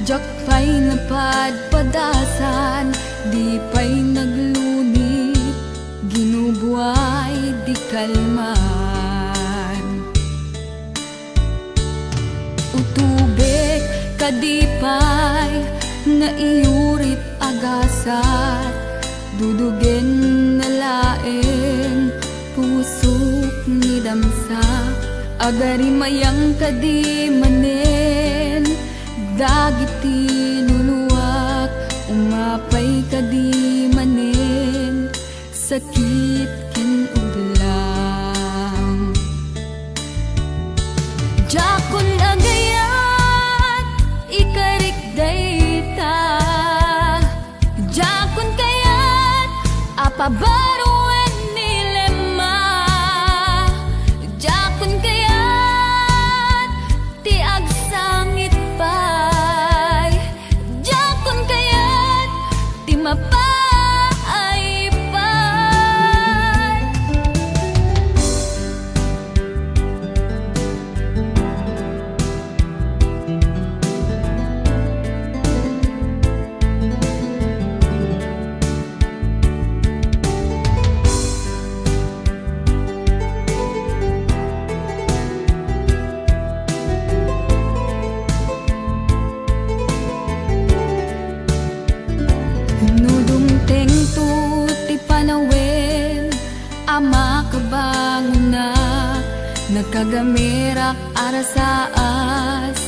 Jak pa'y napadpadasan, di pa'y naglunit, ginubuhay di kalman. Utubek kadipay, naiyurit agasat, dudugen na laeng, pusok ni damsa, agari mayang kadimanen, dagiti nuluwak, umapay kadimanen, sakit ken udlang. Jakon agayat, ikarik dayta, jakon kayat, apabaruan nilema, jakon kayat, ti agsangit pay, jakon kayat, ti mapay pay. Nudumteng tu ti panawen, ama kabangunak, nagkagamirak arasaas,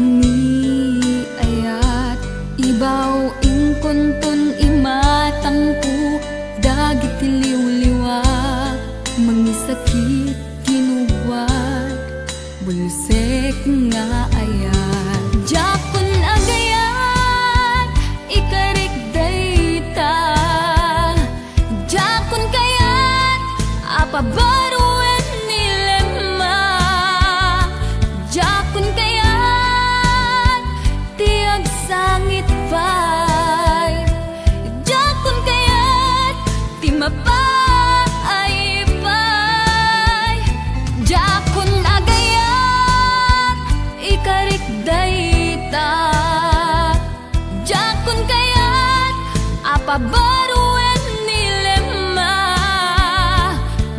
ni ayat, ibaw ingkuntun imatangku, dagiti liwliwak, mangisakit kinuwat, bulsek nga ayat. Jakon agayat, ikarik dayta, jakon kayat, apabaruan nilema, jakon kayat, ti agsangit pay, jakon kayat, ti mapay pay. Jakon agayat, ikarik dayta, jakon kayat, apabaruan nilema,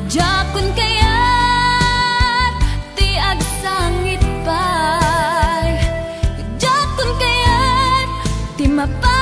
jakon kayat, ti agsangit pay, jakon kayat, ti mapay.